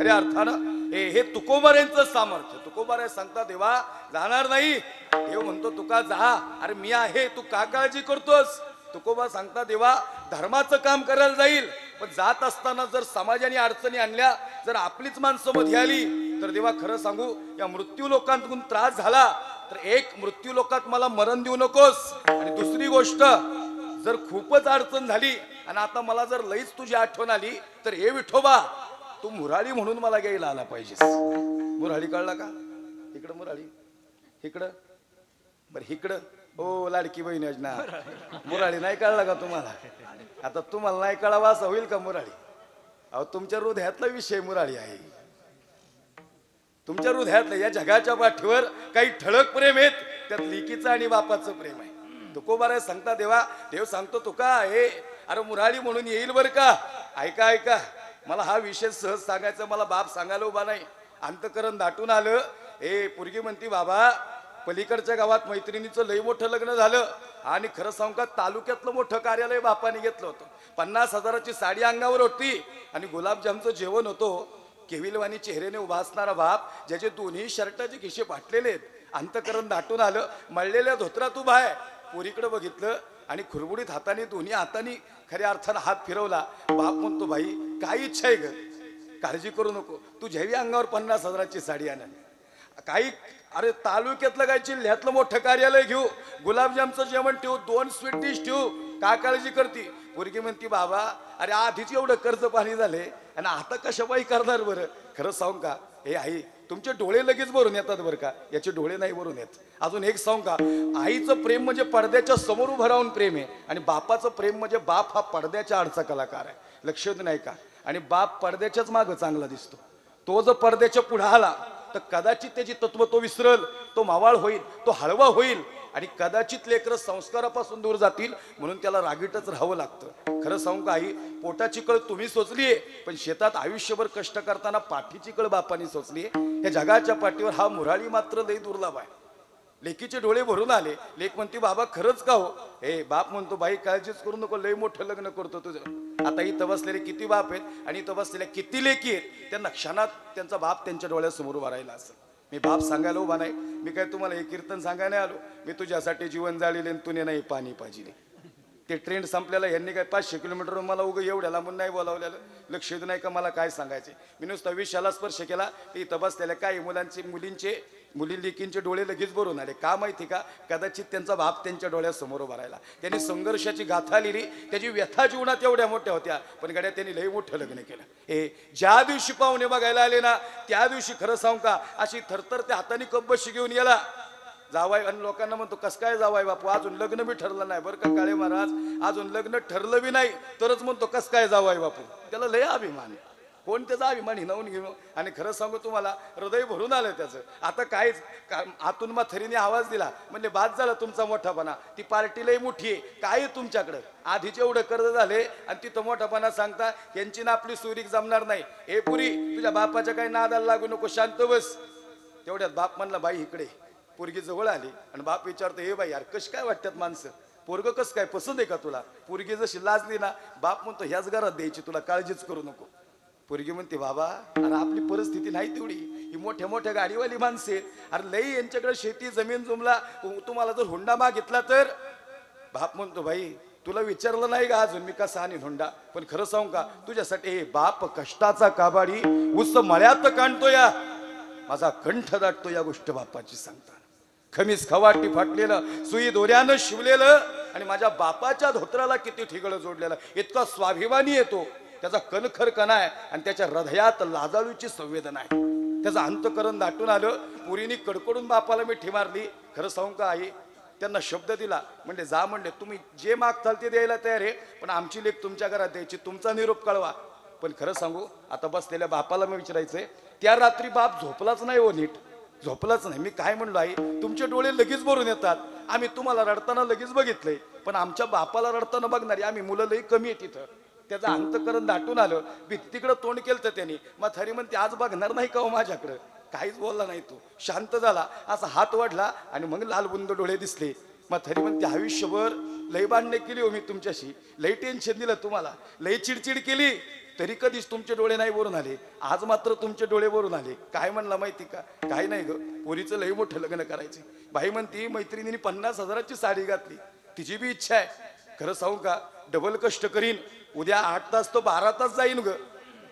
खऱ्या अर्थानं हे तुकोबाऱ्यांचं सामर्थ्य. तुकोबारे सांगता देवा जाणार नाही. देव म्हणतो तुका जा, अरे मी आहे, तू का काळजी करतोस. तुकोबा सांगता देवा धर्माचं काम करायला जाईल, पण जात असताना जर समाजाने अडचणी आणल्या, जर आपलीच माणसं मध्ये आली, तर देवा खरं सांगू या मृत्यू लोकांतून त्रास झाला तर एक मृत्यू लोकात मला मरण देऊ नकोस. आणि दुसरी गोष्ट, जर खूपच अडचण झाली आणि आता मला जर लईच तुझी आठवण आली, तर हे विठोबा तू मुराळी म्हणून मला घ्यायला आला पाहिजेस. मुराळी कळला का? इकडं मुराळी, इकडं बरं, इकडं हो लाडकी बहीण योजना. मुराळी नाही कळला का तुम्हाला? आता तुम्हाला नाही कळावा असं होईल का मुराळी? अहो तुमच्या हृदयातला विषय मुराळी आहे. तुमच्या हृदयातलं या जगाच्या पाठीवर काही ठळक प्रेम आहेत, त्यात लेकीचं आणि बापाचं प्रेम आहे. तुकोबारा सांगता देवा, देव सांगतो तुका हे अरे मुराळी म्हणून येईल बरं का. ऐका ऐका, मला हा विषय सहज सांगायचा, मला बाप सांगायला उभा नाही. अंतकरण दाटून आलं. ए पोरगी म्हणती बाबा पलीकडच्या गावात मैत्रिणीचं लई मोठं लग्न झालं आणि खरं सांगू का तालुक्यातलं मोठं कार्यालय बापाने घेतलं होतं. 50,000ची साडी अंगावर होती आणि गुलाबजामचं जेवण होतं. केविलवाणी चेहऱ्याने उभा असणारा बाप, ज्याचे दोन्ही शर्टाचे खिशे फाटलेले आहेत. अंतकरण दाटून आलं. मळलेल्या धोत्रात उभा आहे. पोरीकडे बघितलं आणि खुरबुडीत हाताने दोन्ही हाताने खऱ्या अर्थानं हात फिरवला. बाप म्हणतो भाई काय इच्छा आहे ग, काळजी करू नको, तू जेवी अंगावर 50,000ची साडी आण. काही अरे तालुक्यातलं काय जिल्ह्यातलं मोठं कार्यालय घेऊ, गुलाबजामचं जेवण ठेवू, 2 स्वीट डिश ठेवू, का काळजी करती. पोरगी म्हणती बाबा अरे आधीच एवढं कर्ज पाणी झाले आणि आता कशापायी करणार बरं. खरं सांगू का हे आई, तुमचे डोळे लगेच भरून येतात बरं का, याचे डोळे नाही भरून येत. अजून एक सांगू का, आईचं प्रेम म्हणजे पडद्याच्या समोर उभं राहून प्रेम आहे आणि बापाचं प्रेम म्हणजे बाप हा पडद्याच्या आडचा कलाकार आहे. लक्षात नाही का? आणि बाप पडद्याच्याच मागं चांगला दिसतो. तो जर पडद्याच्या पुढे आला तर कदाचित त्याची तत्व तो विसरल, तो मावाळ होईल, तो हळवा होईल आणि कदाचित लेकरं संस्कारापासून दूर जातील. म्हणून त्याला रागीटच राहावं लागतं. खरं सांगू का आई, पोटाची कळ तुम्ही सोचलीये, पण शेतात आयुष्यभर कष्ट करताना पाठीची कळ बापानी सोचलीये. या जगाच्या पाठीवर हा मुराळी मात्र लई दुर्लभ आहे. लेकीचे डोळे भरून आले. लेक म्हणते बाबा खरंच का हो. हे बाप म्हणतो बाई काळजीच करू नको, लई मोठं लग्न करतो तुझं. आता इथं बसलेले किती बाप आहेत आणि इथं बसलेल्या किती लेकी आहेत, त्यांना क्षणात त्यांचा बाप त्यांच्या डोळ्यासमोर उभा राहिला असं. मी बाप सांगायला उभा नाही, मी काय तुम्हाला हे कीर्तन सांगायला आलो. मी तुझ्यासाठी जीवन जाळीले तुने नाही पाणी पाजिले. ते ट्रेंड संपलेला, यांनी काय 500 किलोमीटर मला उगं एवढ्याला म्हणून नाही बोलावलेलं. लक्ष देऊ नाही का मला काय सांगायचे. मी नुसता विषयाला स्पर्श केला. इथं बसलेल्या काही मुली लेकींचे डोळे लगेच भरून आले. का माहिती का? कदाचित त्यांचा बाप त्यांच्या डोळ्यासमोर उभा राहिला. त्यांनी संघर्षाची गाथा लिहिली, त्याची व्यथा जीवनात एवढ्या मोठ्या होत्या, पण गड्या त्यांनी लई मोठं लग्न केलं. हे ज्या दिवशी पाहुणे बघायला आले ना, त्या दिवशी खरं सांगू का अशी थरथर त्या हाताने कब्बशी घेऊन गेला जावाय. आणि लोकांना म्हणतो कस काय जावाय बापू, अजून लग्न बी ठरलं नाही बरं का काळे महाराज, अजून लग्न ठरलं बी नाही तरच म्हणतो कस काय जावाय बापू. त्याला लय अभिमान, कोण त्याचा अभिमान हिनावून घेऊ. आणि खरं सांगू तुम्हाला हृदय भरून आलं त्याचं. आता काहीच आतून माथरीने आवाज दिला, म्हणजे बाद झाला तुमचा मोठापणा, ती पार्टी लई मोठी आहे, काय तुमच्याकडं आधीच एवढं कर्ज झाले आणि तिथं मोठापणा सांगता यांची ना आपली सुरीक जमणार नाही. हे पुरी तुझ्या बापाच्या काही नादाला लागू नको, शांत बस. तेवढ्यात बाप म्हणला बाई इकडे. पोरगी जवळ आली आणि बाप विचारतो हे बाई यार कशी काय वाटतात माणसं, पोरग कसं काय पसंत आहे का तुला. पोरगी जशी लाजली ना, बाप म्हणतो ह्याच घरात द्यायची, तुला काळजीच करू नको. पोरगी म्हणते बाबा अरे आपली परिस्थिती नाही तेवढी, ही मोठ्या मोठ्या गाडीवाली माणसे, अरे लई यांच्याकडे शेती जमीन जुमला, तुम्हाला जर हुंडा मागितला तर. बाप म्हणतो भाई तुला विचारलं नाही का अजून मी कसा आणि हुंडा, पण खरं सांगू का तुझ्यासाठी हे बाप कष्टाचा काबाडी उस मळ्यात काढतो या, माझा कंठ दाटतो या गोष्ट बापाची सांगता. खमीस खवाटी फाटलेलं, सुई दोऱ्यानं शिवलेलं आणि माझ्या बापाच्या धोत्राला किती ठिगळ जोडलेलं, इतका स्वाभिमानी येतो. त्याचा कणखर कणा आहे आणि त्याच्या हृदयात लाजाळूची संवेदना आहे. त्याचं अंतकरण दाटून आलं. पुरीनी कडकडून बापाला मिठी मारली. खरं सांगू का आई, त्यांना शब्द दिला, म्हणजे जा म्हणले तुम्ही जे मागताल ते द्यायला तयार आहे, पण आमची लेक तुमच्या घरात द्यायची, तुमचा निरोप कळवा. पण खरं सांगू आता बसलेल्या बापाला मी विचारायचंय, त्या रात्री बाप झोपलाच नाही हो, नीट झोपलाच नाही. मी काय म्हणलो आई, तुमचे डोळे लगेच भरून येतात, आम्ही तुम्हाला रडताना लगेच बघितलंय, पण आमच्या बापाला रडताना बघणारी आम्ही मुलं लई कमी आहे तिथं. त्याचं अंतकरण दाटून आलं. भित्तीकडे तोंड केलं तर त्यांनी, मग थरी म्हणते आज बघणार नाही का हो माझ्याकडं. काहीच बोलला नाही तो, शांत झाला, असा हात वाढला आणि मग लालबुंद डोळे दिसले. मग थरी म्हणते आयुष्यभर लई भांडणे केली हो मी तुमच्याशी, लई टेन्शन दिलं तुम्हाला, लई चिडचिड केली, तरी कधीच तुमचे डोळे नाही वरून आले, आज मात्र तुमचे डोळे वरून आले. काय म्हणला माहिती का? काय नाही ग, पोरीचं लई मोठं लग्न करायचे. बाई म्हणती मैत्रिणीने 50,000ची साडी घातली, तिची बी इच्छा आहे. खरं सांगू का, डबल कष्ट करीन, उद्या 8 तास तो 12 तास जाईन ग,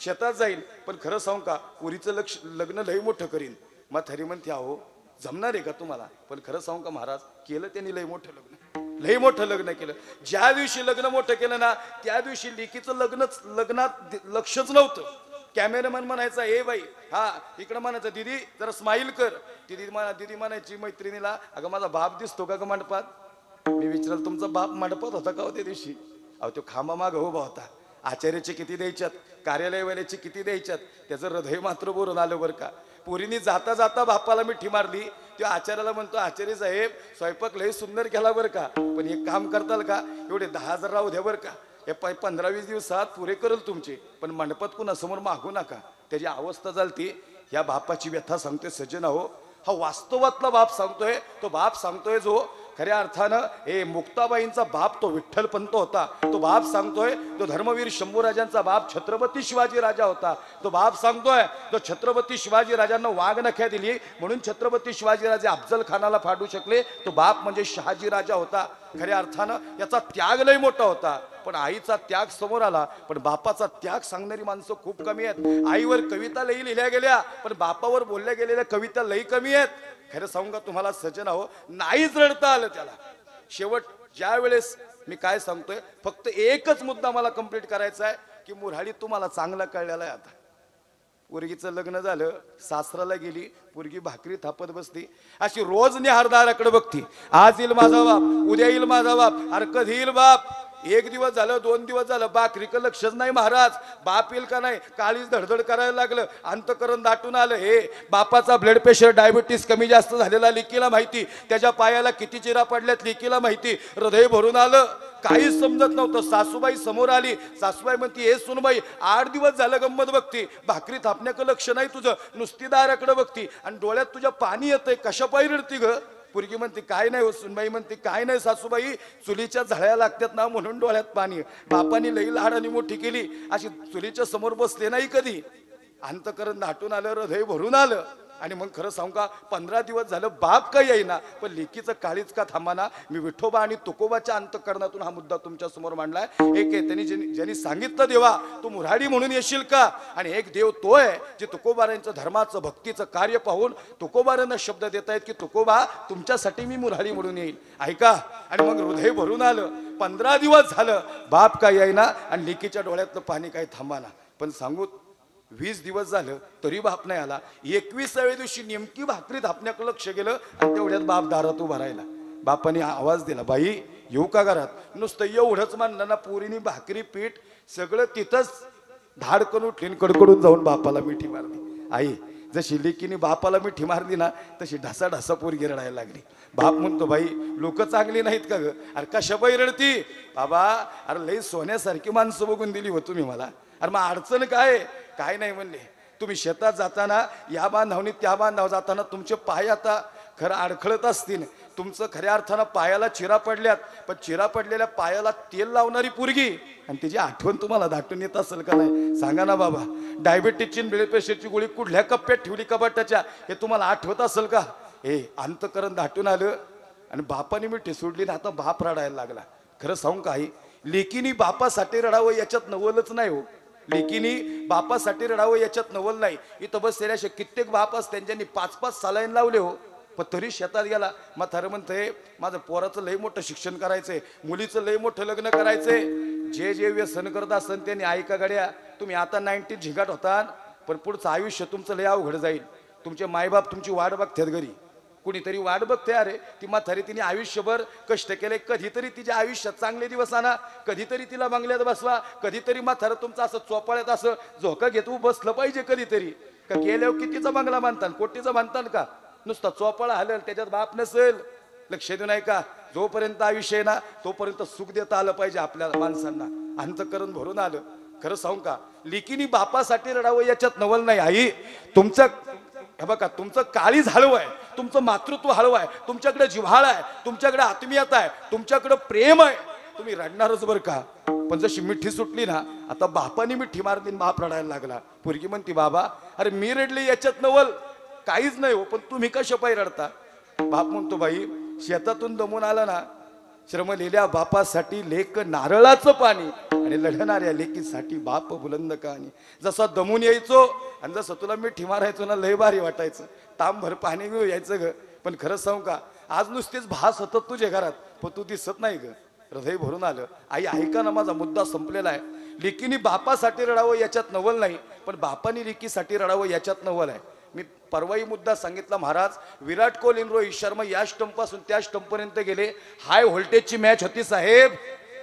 शेतात जाईन, पण खरं सांगू का पोरीचं लग्न लई मोठं करीन. मग थरी म्हणते अहो जमणार आहे का तुम्हाला? पण खरं सांगू का महाराज, केलं त्यांनी लई मोठं लग्न, लई मोठं लग्न केलं. ज्या दिवशी लग्न मोठं केलं ना, त्या दिवशी लेकीचं लग्नात लक्षच नव्हतं. कॅमेरामॅन म्हणायचा ए बाई, हा इकडं म्हणायचं दीदी जरा स्माईल कर. दीदी म्हणायची मैत्रिणीला, अगं माझा बाप दिसतो का ग मंडपात? मी विचारलं तुमचा बाप मंडपात होता का हो त्या दिवशी? अहो तो खांबा माग उभा होता. आचार्याचे किती द्यायच्यात, कार्यालयवाल्याचे किती द्यायच्यात, त्याचं हृदय मात्र बोलून आलं बरं का. पोरीनी जाता जाता बापाला मिठी मारली. तो आचार्याला म्हणतो, आचार्य साहेब स्वयंपाक लय सुंदर केला बरं का, पण एक काम करताल का, एवढे 10,000 राहू द्या बरं का, हे 15-20 दिवसात पुरे करेल तुमचे, पण मंडपात कुणासमोर मागू नका. त्याची अवस्था झालती. या बापाची व्यथा सांगतोय सज्जन हो, हा वास्तवातला बाप सांगतोय. तो बाप सांगतोय जो खऱ्या अर्थानं हे मुक्ताबाईंचा बाप तो विठ्ठलपंत होता. तो बाप सांगतोय तो धर्मवीर शंभूराजांचा बाप छत्रपती शिवाजी राजा होता. तो बाप सांगतोय तो छत्रपती शिवाजी राजांना वाघनख्या दिली म्हणून छत्रपती शिवाजी राजे अफजल खानाला फाडू शकले. तो बाप म्हणजे शहाजी राजा होता. खऱ्या अर्थानं याचा त्याग लय मोठा होता, पण आईचा त्याग समोर आला. पण बापाचा त्याग सांगणारी माणसं खूप कमी आहेत. आईवर कविता लई लिहिल्या गेल्या, पण बापावर बोलल्या गेलेल्या कविता लई कमी आहेत. खरं सांगू का तुम्हाला सज्जन हो, नाहीच रडता आलं त्याला. शेवट ज्या वेळेस मी काय सांगतोय, फक्त एकच मुद्दा मला कंप्लीट करायचा आहे की मुराडी तुम्हाला चांगला कळलेला आहे. आता पोरगीचं लग्न झालं, सासराला गेली, पोरगी भाकरी थापत बसती, अशी रोज निहारदाराकडे बघती. आज येईल माझा बाप, उद्या येईल माझा बाप, अरे कधी येईल बाप? 1 दिवस झालं, 2 दिवस झालं, भाकरीकडे लक्षच नाही महाराज. बाप येईल का नाही, काळीच धडधड करायला लागलं, अंतकरण दाटून आलं. हे बापाचा ब्लड प्रेशर डायबिटीस कमी जास्त झालेला लेकीला माहिती, त्याच्या पायाला किती चिरा पडल्यात लेकीला माहिती. हृदय भरून आलं, काहीच समजत नव्हतं. सासूबाई समोर आली. सासूबाई म्हणती, हे सुनबाई 8 दिवस झालं गंमत बघती, भाकरी थापण्याकडे लक्ष नाही तुझं, नुसती दाराकडे बघती आणि डोळ्यात तुझ्या पाणी येतंय, कशा पायी रडती ग? पोरगी म्हणते काय नाही हो. सुनबाई म्हणते काय नाही सासूबाई, चुलीच्या झळ्या लागतात ना म्हणून डोळ्यात पाणी. बापानी लई लाडानी मोठी केली, अशी चुलीच्या समोर बसले नाही कधी. अंतकरण दाटून आलं, हृदय भरून आलं. आणि मग खरं सांगू का, 15 दिवस झालं बाप काही येईना, पण लेकीचं काळीच का थांबाना. मी विठोबा आणि तुकोबाच्या अंतकरणातून हा मुद्दा तुमच्या समोर मांडलाय. एक आहे त्यांनी ज्यांनी सांगितलं देवा तू मुराडी म्हणून येशील का, आणि एक देव तो आहे जे तुकोबारांचं धर्माचं भक्तीचं कार्य पाहून तुकोबारांना शब्द देत आहेत की तुकोबा तुमच्यासाठी मी मुराडी म्हणून येईल, ऐका. आणि मग हृदय भरून आलं. 15 दिवस झालं बाप काय येईना आणि लेकीच्या डोळ्यातलं पाणी काही थांबाना. पण सांगू 20 दिवस झालं तरी बाप नाही आला. 21व्या दिवशी नेमकी भाकरी थापण्याकडे लक्ष गेलं आणि तेवढ्यात बाप दारात उभा राहिला. बापाने आवाज दिला, बाई येऊ का घरात? नुसतं एवढंच म्हणलं ना, पोरीनी भाकरी पीठ सगळं तिथंच धाडकन उठली, कडकडून जाऊन बापाला मिठी मारली. आई जशी लेकीने बापाला मिठी मारली ना, तशी ढासा ढासा पोरगी रडायला लागली. बाप म्हणतो, बाई लोक चांगली नाहीत का ग? अरे कशा बाई रडती? बाबा अरे लई सोन्यासारखी माणसं बघून दिली हो तुम्ही मला. अरे मग अडचण काय नाही म्हणले. तुम्ही शेतात जाताना या बांधावनी त्या बांधावर जाताना तुमचे पाय आता खरं अडखळत असतील. तुमचं खऱ्या अर्थानं पायाला चिरा पडल्यात, पण चिरा पडलेल्या पायाला तेल लावणारी पोरगी आणि तिची आठवण तुम्हाला दाटून येत असेल का नाही? सांगा ना बाबा. डायबिटीसची ब्लड प्रेशरची गोळी कुठल्या कप्प्यात ठेवली कपाटाच्या, हे तुम्हाला आठवत असेल का? हे अंतकरण दाटून आलं आणि बापाने मिठी सोडली ना, आता बाप रडायला लागला. खरं सांगू काही, लेकीनी बापासाठी रडावं याच्यात नवलच नाही हो. लेकीनी बापासाठी रडावं याच्यात नवल नाही. इथं बसलेल्या असे कित्येक बाप असतात त्यांनी 5-5 सालाईन लावले हो, पण तरी शेतात गेला. मग थर म्हणतंय माझं पोराचं लय मोठं शिक्षण करायचंय, मुलीचं लय मोठं लग्न करायचंय. जे व्यसन करत असन त्यांनी ऐका गड्या, तुम्ही आता 90 झिंगाट होता, पण पुढचं आयुष्य तुमचं लय अवघड जाईल. तुमचे मायबाप तुमची वाट बघतात घरी, कुणीतरी वाट बघते. अरे ती म्हातारी तिने आयुष्यभर कष्ट केले, कधीतरी तिच्या आयुष्यात चांगले दिवस आणा, कधीतरी तिला बंगल्यात बसवा, कधीतरी म्हातारं तुमचं असं चोपाळ्यात असं झोका घेत बसलं पाहिजे कधीतरी. का गेल्यावर कितीचा बंगला बांधताल, कोटीचा बांधताल का? नुसता चोपाळा हलेल त्याच्यात बाप नसेल. लक्ष देऊ नाही का? जोपर्यंत आयुष्य ना तोपर्यंत सुख देता आलं पाहिजे आपल्या माणसांना. अंतकरण भरून आलं. खरं सांगू का, लेकीनी बापासाठी रडावं याच्यात नवल नाही. आई तुमचं हे बघा, तुमचं काळीज हळवं आहे, तुमचं मातृत्व हळवं आहे, तुमच्याकडे जिव्हाळा आहे, तुमच्याकडे आत्मीयता आहे, तुमच्याकडे प्रेम आहे. तुम्ही रडणारच बरं का, पण जशी मिठी सुटली ना, आता बापाने मिठी मारली, बाप रडायला लागला. पोरगी म्हणती बाबा अरे मी रडली याच्यात नवल काहीच नाही हो, पण तुम्ही कशा पायी रडता. बाप म्हणतो बाई शेतातून दमून आला ना, श्रमलेल्या बापासाठी लेक नारळाचं पाणी आणि लढणाऱ्या लेकीसाठी बाप बुलंद कहाणी. जसा दमून यायचो आणि जसं तुला मिठी मारायचो ना, लय भारी वाटायचं, तांभर पाणी घेऊ यायचं ग. पण खरं सांगू का, आज नुसतीच भास होतात तुझ्या घरात, पण तू दिसत नाही ग. हृदय भरून आलं. आई ऐका ना, माझा मुद्दा संपलेला आहे. लेकीने बापासाठी रडावं याच्यात नवल नाही, पण बापाने लेकीसाठी रडावं याच्यात नवल आहे. मी परवाही मुद्दा सांगितला महाराज, विराट कोहली आणि रोहित शर्मा या स्टंप पासून त्या स्टंप पर्यंत गेले. हाय व्होल्टेजची मॅच होती साहेब,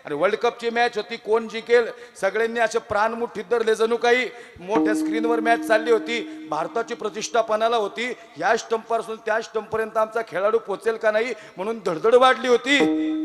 आणि वर्ल्ड कपची मॅच होती. कोण जिंकेल सगळ्यांनी असे प्राण मुठीत धरले, जणू काही मोठ्या स्क्रीनवर मॅच चालली होती. भारताची प्रतिष्ठा पणाला होती. या स्टंप पासून त्या स्टंप पर्यंत आमचा खेळाडू पोचेल का नाही म्हणून धडधड वाढली होती.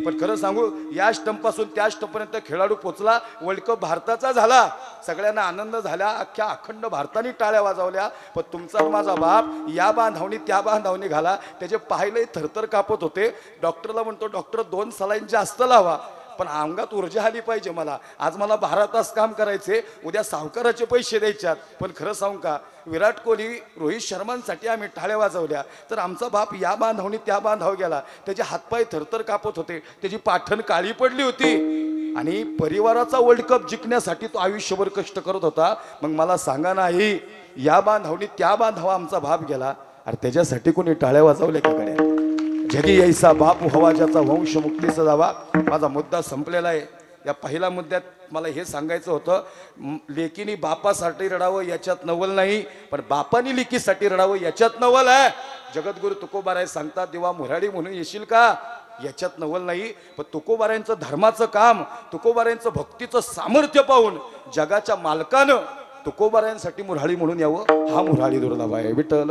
पण खरं सांगू, या स्टंप पासून त्या स्टंप पर्यंत खेळाडू पोचला. वर्ल्ड कप भारताचा झाला, सगळ्यांना आनंद झाला, अख्ख्या अखंड भारताने टाळ्या वाजवल्या. पण तुमचा माझा बाप या बांधावणी त्या बांधावणी घाला, त्याचे पाहिले थरथर कापत होते. डॉक्टरला म्हणतो डॉक्टर 2 सलाईन जास्त लावा, पण अंगात ऊर्जा आली पाहिजे मला. आज मला 12 तास काम करायचे, उद्या सावकाराचे पैसे द्यायच्यात. पण खरं सांगू का, विराट कोहली रोहित शर्मांसाठी आम्ही टाळ्या वाजवल्या, तर आमचा बाप या बांधावणी त्या बांधाव गेला. त्याचे हातपाय थरथर कापत होते, त्याची पाठण काळी पडली होती. आणि परिवाराचा वर्ल्ड कप जिंकण्यासाठी तो आयुष्यभर कष्ट करत होता. मग मला सांगा नाही, या बांधावणी त्या बांधावा आमचा बाप गेला, अरे त्याच्यासाठी कोणी टाळ्या वाजवल्या का गड्या? जगी यायचा बाप व्हावा ज्याचा वंश मुक्तीचा जावा. माझा मुद्दा संपलेला आहे. या पहिल्या मुद्द्यात मला हे सांगायचं होतं, लेकीनी बापासाठी रडावं याच्यात नवल नाही, पण बापानी लेकीसाठी रडावं याच्यात नवल आहे. जगद्गुरु तुकोबाराय सांगतात, देवा मुराडी म्हणून येशील का, याच्यात नवल नाही. पण तुकोबारायांचं धर्माचं काम, तुकोबारायांचं भक्तीचं सामर्थ्य पाहून जगाच्या मालकानं तुकोबारायांसाठी मुराडी म्हणून यावं, हा मुराडी दुर्लभ आहे. विठ्ठल